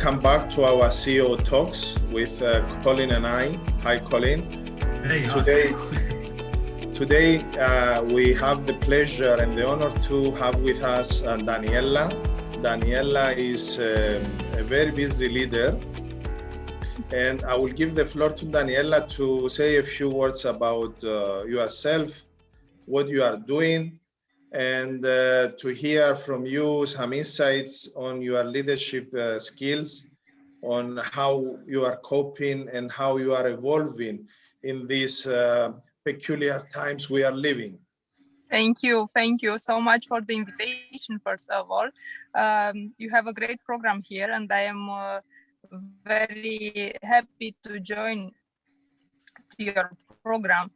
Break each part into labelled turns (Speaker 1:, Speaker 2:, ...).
Speaker 1: Welcome back to our CEO Talks with Colin and I. Hi, Colin.
Speaker 2: Hey, hi.
Speaker 1: Today we have the pleasure and the honor to have with us Daniela. Daniela is a very busy leader, and I will give the floor to Daniela to say a few words about yourself, what you are doing, and to hear from you some insights on your leadership skills, on how you are coping and how you are evolving in these peculiar times we are living.
Speaker 3: Thank you so much for the invitation, first of all. You have a great program here, and I am very happy to join your program.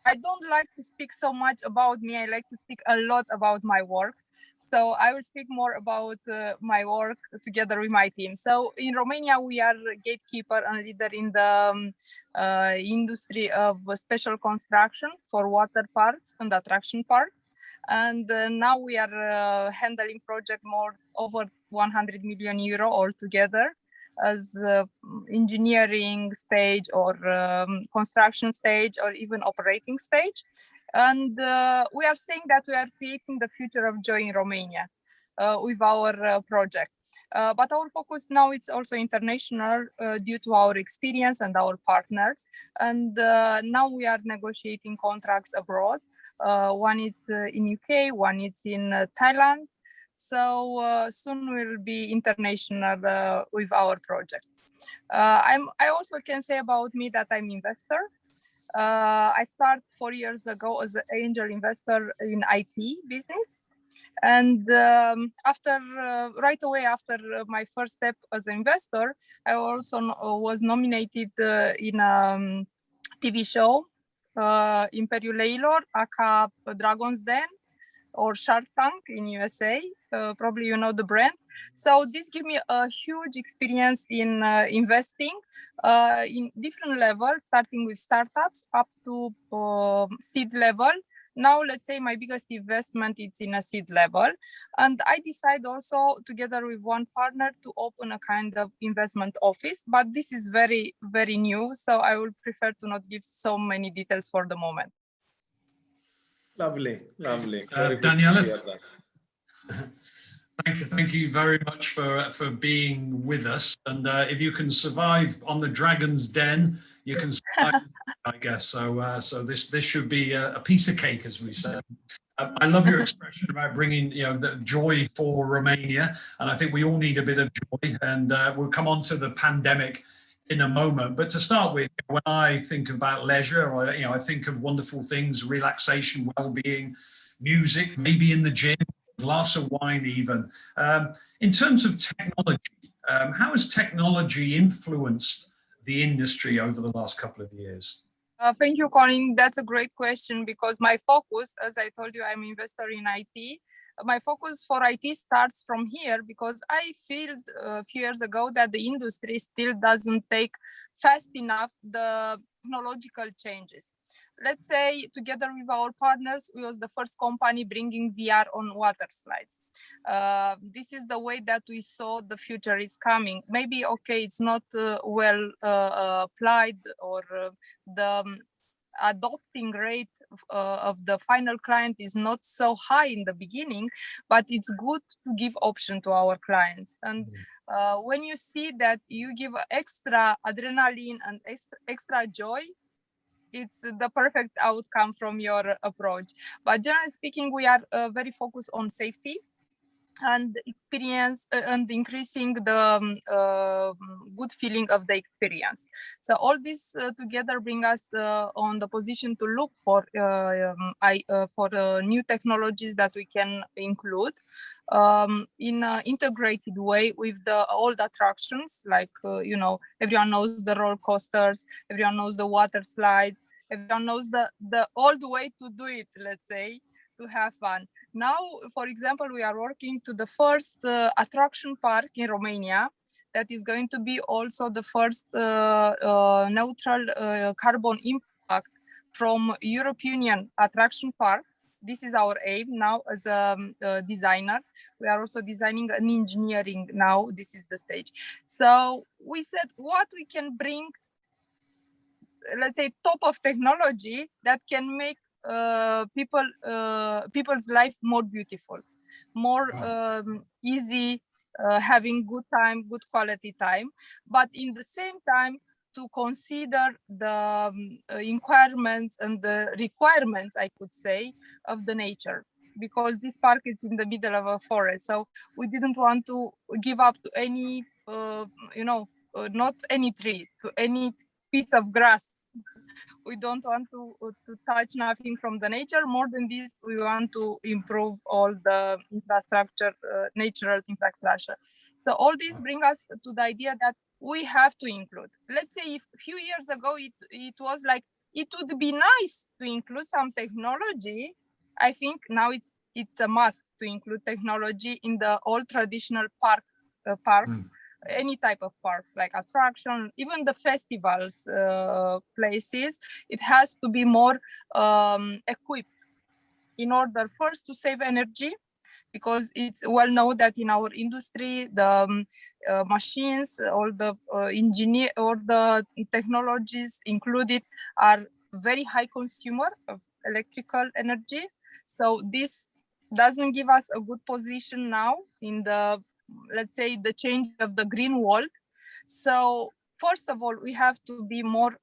Speaker 3: I don't like to speak so much about me. I like to speak a lot about my work. So I will speak more about my work together with my team. So in Romania, we are a gatekeeper and leader in the industry of special construction for water parks and attraction parks. And now we are handling project over 100 million euro altogether as engineering stage or construction stage or even operating stage. And we are saying that we are creating the future of joy in Romania with our project. But our focus now is also international due to our experience and our partners. And now we are negotiating contracts abroad. One is in UK, one is in Thailand. So soon we'll be international with our project. I also can say about me that I'm investor. I started 4 years ago as an angel investor in IT business. And right away after my first step as an investor, I also was nominated in a TV show, Imperiul Leilor, aka Dragon's Den, or Shark Tank in USA. Probably you know the brand. So this gave me a huge experience in investing in different levels, starting with startups up to seed level. Now, let's say my biggest investment is in a seed level. And I decided also together with one partner to open a kind of investment office, but this is very, very new. So I would prefer to not give so many details for the moment.
Speaker 1: Lovely.
Speaker 2: Daniela, thank you very much for being with us. And if you can survive on the Dragon's Den, you can survive, I guess. So this should be a piece of cake, as we say. I love your expression about bringing the joy for Romania, and I think we all need a bit of joy. And we'll come on to the pandemic in a moment. But to start with, when I think about leisure, I think of wonderful things: relaxation, well-being, music, maybe in the gym, a glass of wine even. In terms of technology, how has technology influenced the industry over the last couple of years?
Speaker 3: Thank you, Colin. That's a great question, because my focus, as I told you, I'm an investor in IT. My focus for IT starts from here, because I feel a few years ago that the industry still doesn't take fast enough the technological changes. Let's say together with our partners, we was the first company bringing VR on water slides. This is the way that we saw the future is coming. Maybe, okay, it's not well applied, or the adopting rate of the final client is not so high in the beginning, but it's good to give option to our clients. And when you see that you give extra adrenaline and extra joy, it's the perfect outcome from your approach. But generally speaking, we are very focused on safety and experience and increasing the good feeling of the experience. So all this together bring us on the position to look for new technologies that we can include in an integrated way with the old attractions, like everyone knows the roller coasters, everyone knows the water slide, everyone knows the old way to do it, let's say, to have fun. Now, for example, we are working to the first attraction park in Romania that is going to be also the first neutral carbon impact from European Union attraction park. this is our aim now as a designer. We are also designing an engineering now. This is the stage. So we said what we can bring, let's say, top of technology that can make people's life more beautiful, more easy, having good time, good quality time, but in the same time to consider the requirements and the requirements, I could say, of the nature, because this park is in the middle of a forest. So we didn't want to give up to any, not any tree, to any piece of grass. We don't want to touch nothing from the nature. More than this, we want to improve all the infrastructure, natural infrastructure. So all this brings us to the idea that we have to include. Let's say if a few years ago, it was like, it would be nice to include some technology. I think now it's a must to include technology in the old traditional parks. Any type of parks, like attraction, even the festivals places, it has to be more equipped in order first to save energy, because it's well known that in our industry, the machines, all the or the technologies included are very high consumer of electrical energy. So this doesn't give us a good position now in the, let's say, the change of the green world. So first of all, we have to be more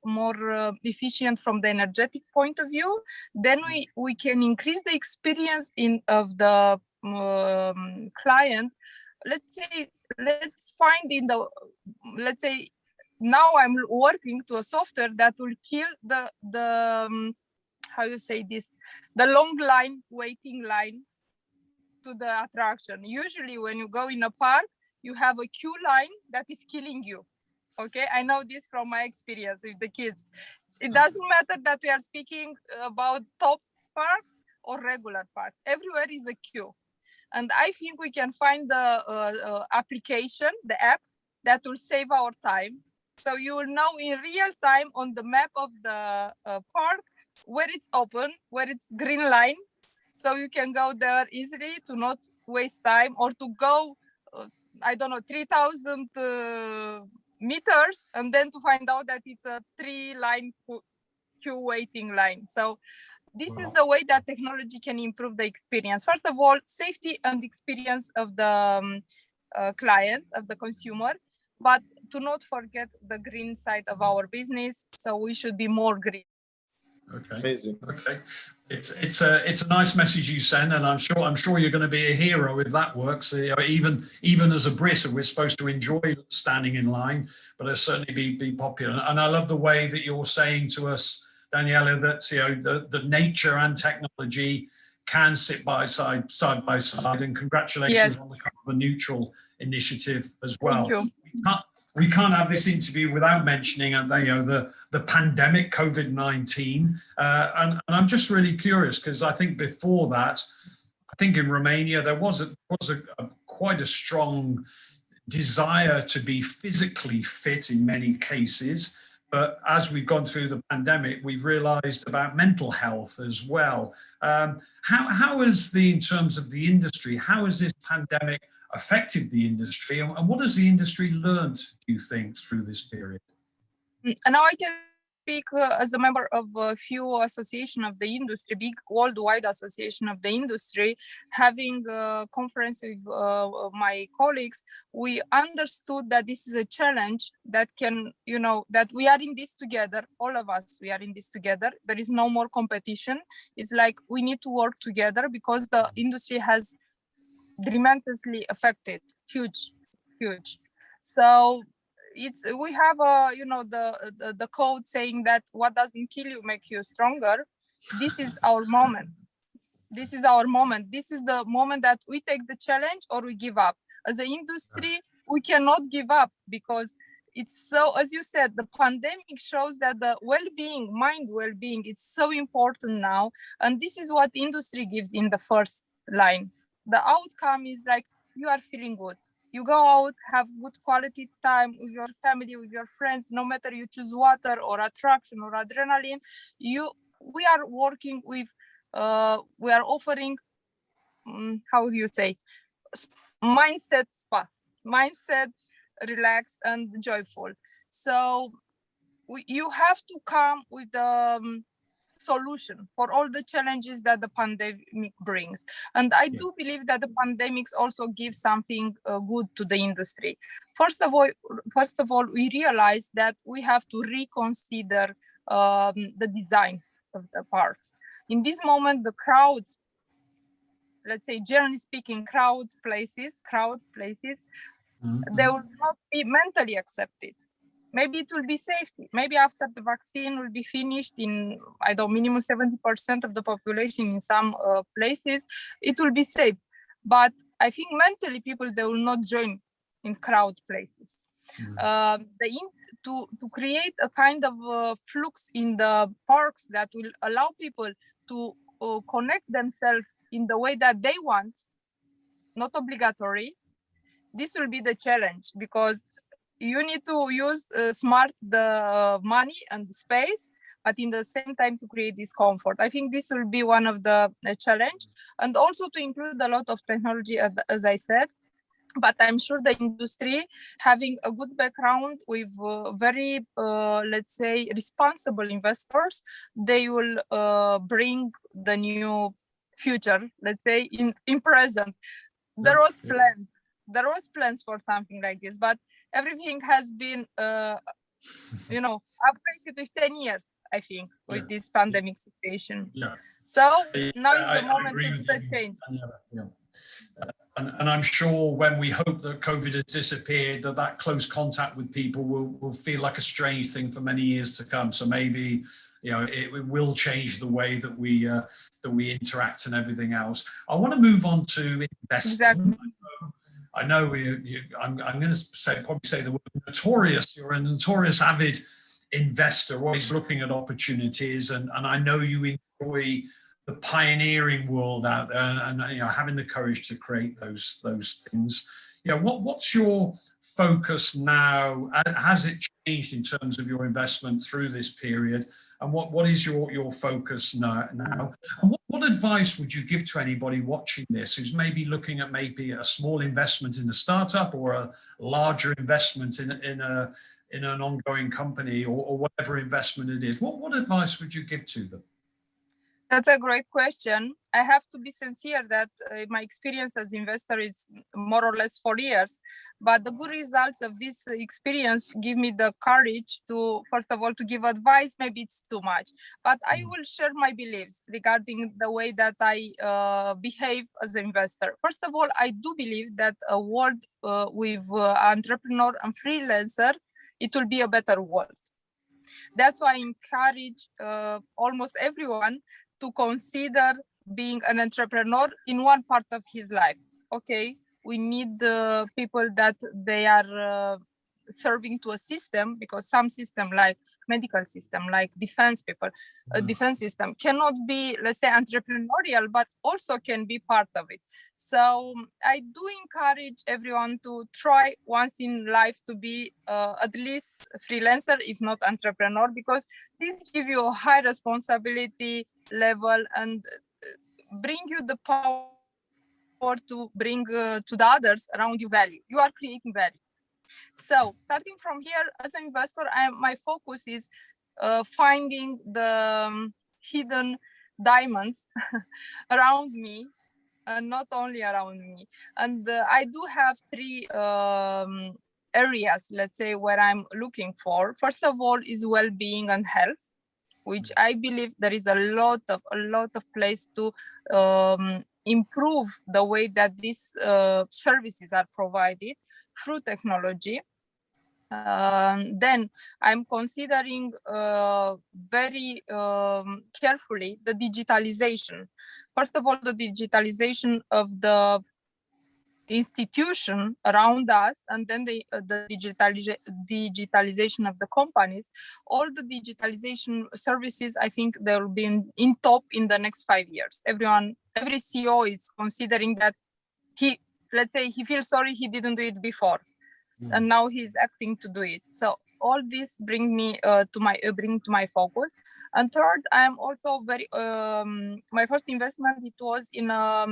Speaker 3: efficient from the energetic point of view. Then we can increase the experience of the client. Let's find in the, let's say, now I'm working to a software that will kill the how you say this, the long waiting line to the attraction. Usually when you go in a park, you have a queue line that is killing you. Okay, I know this from my experience with the kids. It doesn't matter that we are speaking about top parks or regular parks. Everywhere is a queue. And I think we can find the application, the app, that will save our time. So you will know in real time on the map of the park where it's open, where it's green line. So you can go there easily to not waste time, or to go, I don't know, 3,000 meters and then to find out that it's a 3-line queue waiting line. So this is the way that technology can improve the experience. First of all, safety and experience of the client, of the consumer, but to not forget the green side of our business. So we should be more green.
Speaker 2: Okay.
Speaker 1: Amazing.
Speaker 2: Okay. It's a nice message you send, and I'm sure you're going to be a hero if that works. You know, even as a Brit, we're supposed to enjoy standing in line, but it'll certainly be popular. And I love the way that you're saying to us, Daniela, that, you know, the nature and technology can sit side by side. And congratulations on the carbon neutral initiative as well.
Speaker 3: Thank you.
Speaker 2: We can't have this interview without mentioning, the pandemic, COVID-19, and I'm just really curious, because I think before that, I think in Romania there was quite a strong desire to be physically fit in many cases, but as we've gone through the pandemic, we've realised about mental health as well. How is in terms of the industry, how has this pandemic affected the industry, and what has the industry learned, do you think, through this period?
Speaker 3: Now I can speak as a member of a few association of the industry, big worldwide association of the industry. Having a conference with my colleagues, we understood that this is a challenge that can, that we are in this together. All of us, we are in this together. There is no more competition. It's like we need to work together, because the industry has tremendously affected, huge. So we have the code saying that what doesn't kill you makes you stronger. This is our moment. This is the moment that we take the challenge or we give up. As an industry, we cannot give up, because it's so, as you said, the pandemic shows that the well-being, mind well-being, it's so important now. And this is what industry gives in the first line. The outcome is like, you are feeling good. You go out, have good quality time with your family, with your friends, no matter you choose water or attraction or adrenaline. We are working with we are offering, how do you say, mindset spa, mindset relaxed and joyful. So you have to come with a solution for all the challenges that the pandemic brings. And I do believe that the pandemics also give something good to the industry. First of all, we realize that we have to reconsider the design of the parks. In this moment, the crowds, let's say generally speaking, crowd places, they will not be mentally accepted. Maybe it will be safety. Maybe after the vaccine will be finished in, I don't know, minimum 70% of the population in some places, it will be safe. But I think mentally people, they will not join in crowd places. To create a kind of flux in the parks that will allow people to connect themselves in the way that they want, not obligatory. This will be the challenge, because you need to use smart the money and the space, but in the same time to create this comfort. I think this will be one of the challenge, and also to include a lot of technology, as I said. But I'm sure the industry, having a good background with very, let's say, responsible investors, they will bring the new future, let's say, in present. There was plans for something like this, but everything has been, upgraded with 10 years, I think, with this pandemic situation. So now is the moment to do the change.
Speaker 2: And I'm sure when we hope that COVID has disappeared, that close contact with people will feel like a strange thing for many years to come. So maybe, it will change the way that we interact and everything else. I want to move on to investing.
Speaker 3: Exactly.
Speaker 2: I know I'm going to probably say the word notorious. You're a notorious avid investor, always looking at opportunities, and I know you enjoy the pioneering world out there, and having the courage to create those things. What's your focus now? Has it changed in terms of your investment through this period? And what is your focus now? And what advice would you give to anybody watching this who's maybe looking at maybe a small investment in a startup or a larger investment in an ongoing company, or whatever investment it is? What advice would you give to them?
Speaker 3: That's a great question. I have to be sincere that my experience as investor is more or less 4 years, but the good results of this experience give me the courage to, first of all, to give advice. Maybe it's too much, but I will share my beliefs regarding the way that I behave as an investor. First of all, I do believe that a world with entrepreneur and freelancer, it will be a better world. That's why I encourage almost everyone to consider being an entrepreneur in one part of his life. Okay, we need people that they are serving to a system, because some system like medical system, like defense people, defense system cannot be, let's say, entrepreneurial, but also can be part of it. So I do encourage everyone to try once in life to be at least freelancer, if not entrepreneur, because this gives you a high responsibility level and bring you the power to bring to the others around you value. You are creating value. So starting from here, as an investor, my focus is finding the hidden diamonds around me, and not only around me. And I do have 3 areas, let's say, where I'm looking for. First of all is well-being and health, which I believe there is a lot of place to improve the way that these services are provided through technology. Then I'm considering very carefully the digitalization. First of all, the digitalization of the institution around us, and then the digitalization of the companies. All the digitalization services, I think they will be in top in the next 5 years. Every CEO is considering that let's say he feels sorry he didn't do it before, and now he's acting to do it. So all this bring to my focus. And third, I'm also very, my first investment, it was in a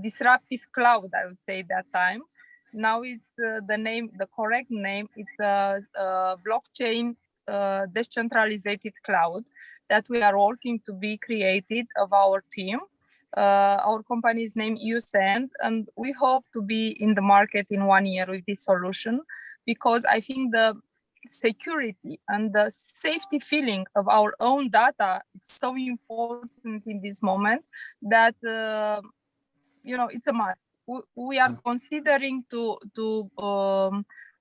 Speaker 3: disruptive cloud, I would say that time. Now it's the correct name, it's a blockchain decentralized cloud that we are working to be created of our team. Our company is named USend, and we hope to be in the market in 1 year with this solution, because I think the security and the safety feeling of our own data is so important in this moment that it's a must. We are considering to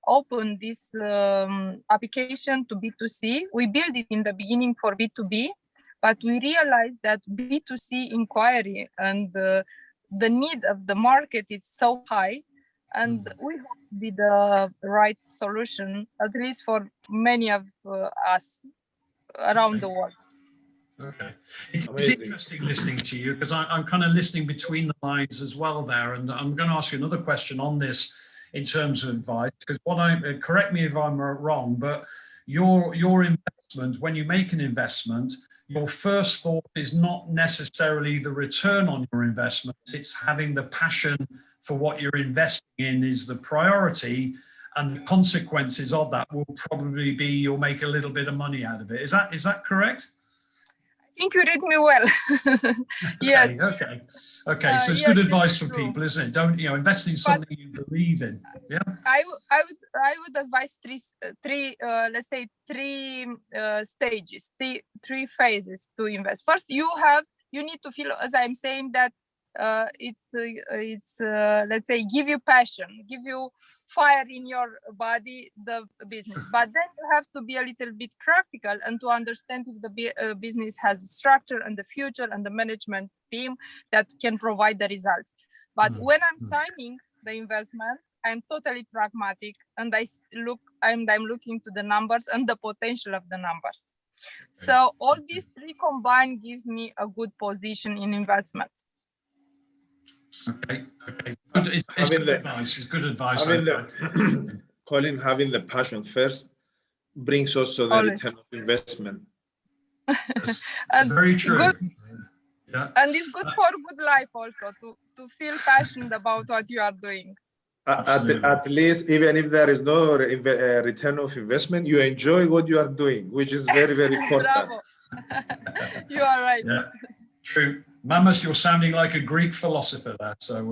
Speaker 3: open this application to B2C. We built it in the beginning for B2B, but we realized that B2C inquiry and the need of the market is so high, and we hope to be the right solution, at least for many of us around the world.
Speaker 2: Okay. It's interesting listening to you, because I'm kind of listening between the lines as well there. And I'm going to ask you another question on this in terms of advice, because correct me if I'm wrong, but your investment, when you make an investment, your first thought is not necessarily the return on your investment. It's having the passion for what you're investing in is the priority, and the consequences of that will probably be you'll make a little bit of money out of it. Is that correct?
Speaker 3: I think you read me well. Yes.
Speaker 2: Okay. So it's good advice for people, isn't it? Don't invest in something you believe in. Yeah.
Speaker 3: I would advise three let's say three stages, three phases to invest. First, you need to feel, as I'm saying, that it's let's say give you passion, give you fire in your body, the business. But then you have to be a little bit practical and to understand if the business has a structure and the future and the management team that can provide the results. But when I'm signing the investment, I'm totally pragmatic, and I'm looking to the numbers and the potential of the numbers. So all these three combined give me a good position in investments.
Speaker 2: Okay. It's good advice. It's good advice.
Speaker 1: Colin, having the passion first brings also the return of investment.
Speaker 2: Very true.
Speaker 3: Yeah. And it's good for good life also to feel passionate about what you are doing.
Speaker 1: At least, even if there is no return of investment, you enjoy what you are doing, which is very, very important.
Speaker 3: Bravo. You are right.
Speaker 2: Yeah, true. Mamas, you're sounding like a Greek philosopher there. So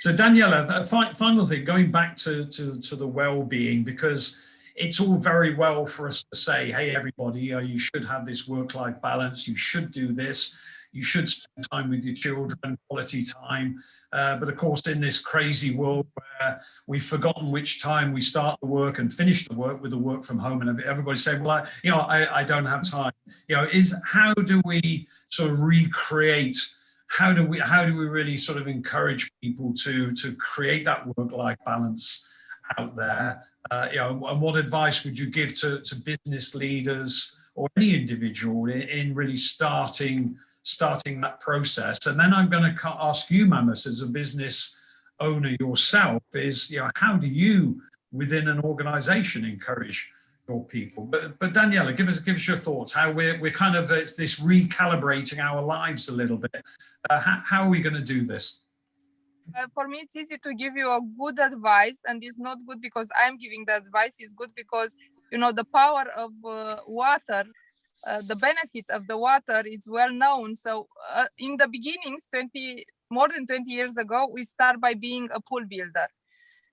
Speaker 2: Daniela, final thing, going back to the well-being, because it's all very well for us to say, hey, everybody, you should have this work-life balance. You should do this. You should spend time with your children, quality time. But of course, in this crazy world where we've forgotten which time we start the work and finish the work with the work from home, and everybody saying, well, I don't have time. How do we sort of recreate? How do we really sort of encourage people to create that work-life balance out there? And what advice would you give to business leaders or any individual in really starting that process? And then I'm going to ask you, Mamas, as a business owner yourself, is how do you within an organization encourage your people? But Daniela, give us your thoughts. How we're kind of it's this recalibrating our lives a little bit. How are we going to do this?
Speaker 3: For me, it's easy to give you a good advice, and it's not good because I'm giving the advice. It's good because the power of water. The benefit of the water is well known. So in the beginnings, more than 20 years ago, we start by being a pool builder.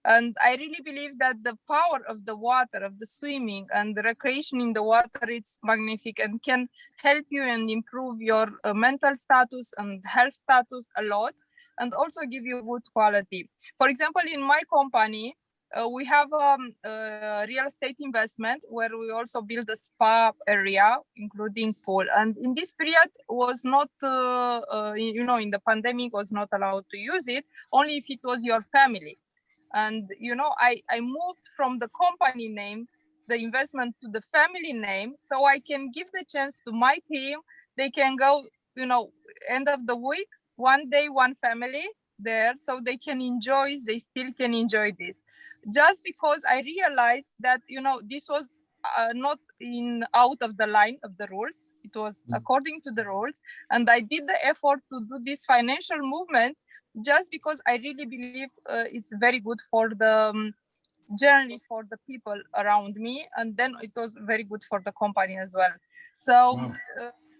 Speaker 3: And I really believe that the power of the water, of the swimming and the recreation in the water, it's magnificent and can help you and improve your mental status and health status a lot, and also give you good quality. For example, in my company, we have a real estate investment where we also build a spa area, including pool. And in this period was not, in the pandemic was not allowed to use it, only if it was your family. And, I moved from the company name, the investment, to the family name, so I can give the chance to my team. They can go, end of the week, one day, one family there, so they still can enjoy this. Just because I realized that, this was not in out of the line of the rules. It was according to the rules, and I did the effort to do this financial movement just because I really believe it's very good for the generally for the people around me, and then it was very good for the company as well. So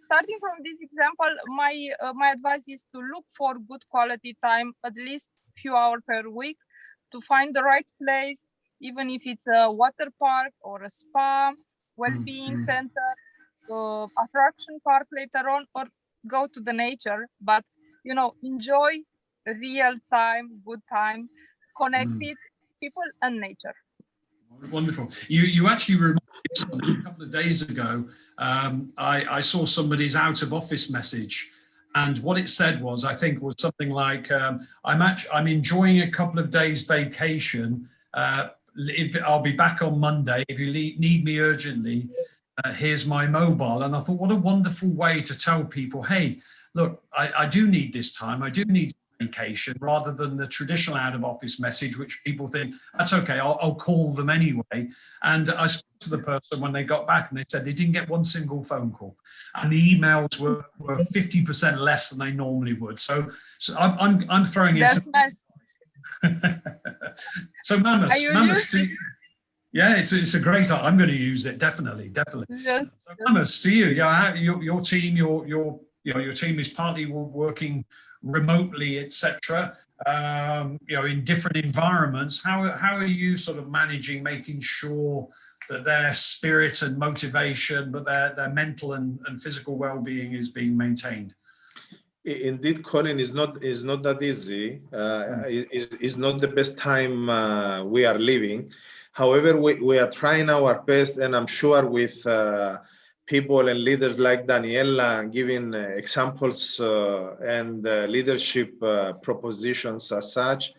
Speaker 3: starting from this example, my advice is to look for good quality time, at least few hours per week, to find the right place, even if it's a water park or a spa, well-being center, attraction park later on, or go to the nature. But enjoy real time, good time, connected people and nature.
Speaker 2: Wonderful. You actually reminded me of something a couple of days ago. I saw somebody's out of office message, and what it said was, I think, was something like, I'm enjoying a couple of days vacation. If I'll be back on Monday. If you need me urgently, here's my mobile. And I thought, what a wonderful way to tell people, hey, look, I do need this time. I do need vacation, rather than the traditional out of office message, which people think, that's okay, I'll call them anyway. And I spoke to the person when they got back, and they said they didn't get one single phone call, and the emails were 50% less than they normally would. So I'm throwing in.
Speaker 3: That's nice.
Speaker 2: So Mamas, yeah, it's a great. I'm going to use it definitely.
Speaker 3: Yes.
Speaker 2: So Mamas, to you, your team, your team is partly working remotely, etc. In different environments. How are you sort of managing, making sure that their spirit and motivation, but their mental and physical well-being is being maintained?
Speaker 1: Indeed, Colin, is not that easy. Is not the best time we are living. However, we are trying our best, and I'm sure with people and leaders like Daniela giving examples and leadership propositions as such,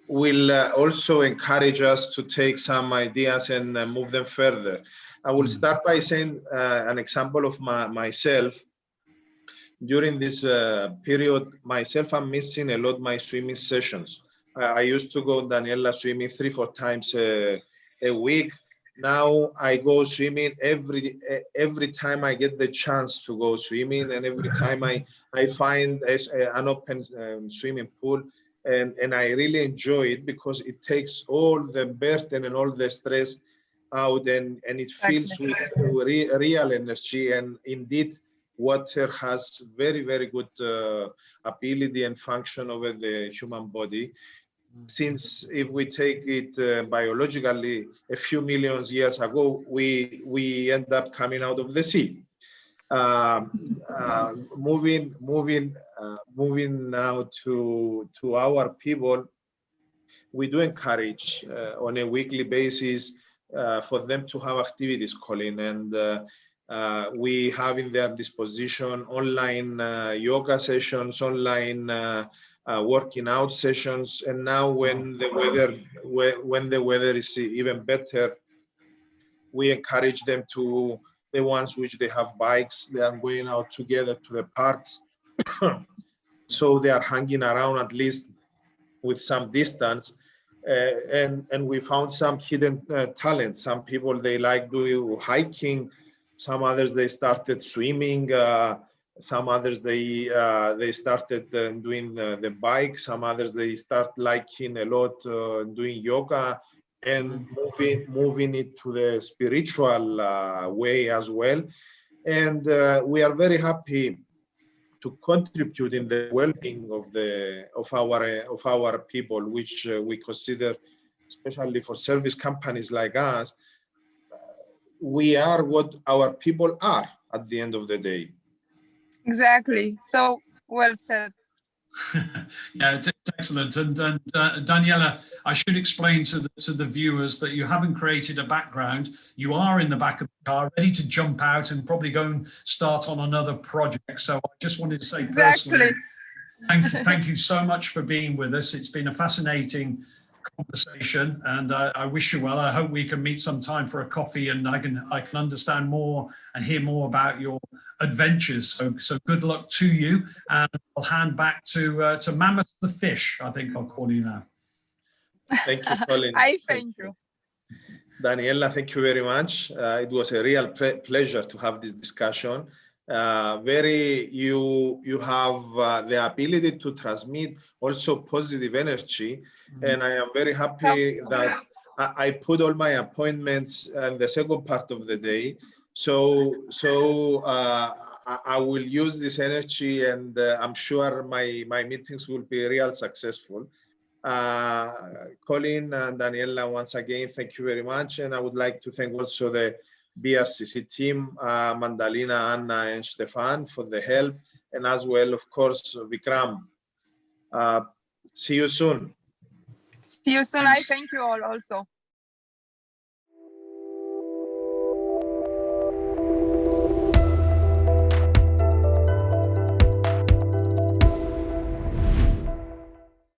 Speaker 1: will also encourage us to take some ideas and move them further. I will start by saying an example of myself. During this period, I'm missing a lot my swimming sessions. I used to go, Daniela, swimming 3-4 times a week. Now I go swimming every time I get the chance to go swimming, and every time I find an open swimming pool, and I really enjoy it because it takes all the burden and all the stress out, and it fills with real energy. And indeed, water has very, very good ability and function over the human body. Since if we take it biologically, a few million years ago, we end up coming out of the sea. Moving now to our people, we do encourage on a weekly basis for them to have activities, Colin, and we have in their disposition online yoga sessions, online working out sessions, and now when the weather is even better, we encourage them to, the ones which they have bikes, they are going out together to the parks. So they are hanging around at least with some distance. And we found some hidden talents. Some people, they like doing hiking. Some others, they started swimming. Some others, they started doing the bike. Some others, they start liking a lot doing yoga and moving it to the spiritual way as well. And we are very happy to contribute in the well-being of our people, which we consider, especially for service companies like us, we are what our people are at the end of the day.
Speaker 3: Exactly. So well said.
Speaker 2: Yeah, it's excellent. And Daniela, I should explain to the viewers that you haven't created a background. You are in the back of the car, ready to jump out and probably go and start on another project. So I just wanted to say personally, thank you so much for being with us. It's been a fascinating conversation, and I wish you well. I hope we can meet sometime for a coffee, and I can understand more and hear more about your adventures. So good luck to you, and I'll hand back to Mammoth the fish. I think I'll call you now.
Speaker 1: Thank you, Colin.
Speaker 3: Thank you.
Speaker 1: Daniela, thank you very much. It was a real pleasure to have this discussion. You have the ability to transmit also positive energy, and I am very happy that I put all my appointments in the second part of the day. So I will use this energy, and I'm sure my meetings will be real successful. Colin and Daniela, once again, thank you very much. And I would like to thank also the BRCC team, Mandalina, Anna, and Stefan for the help, and as well, of course, Vikram. See you soon.
Speaker 3: See you soon. I thank you all also.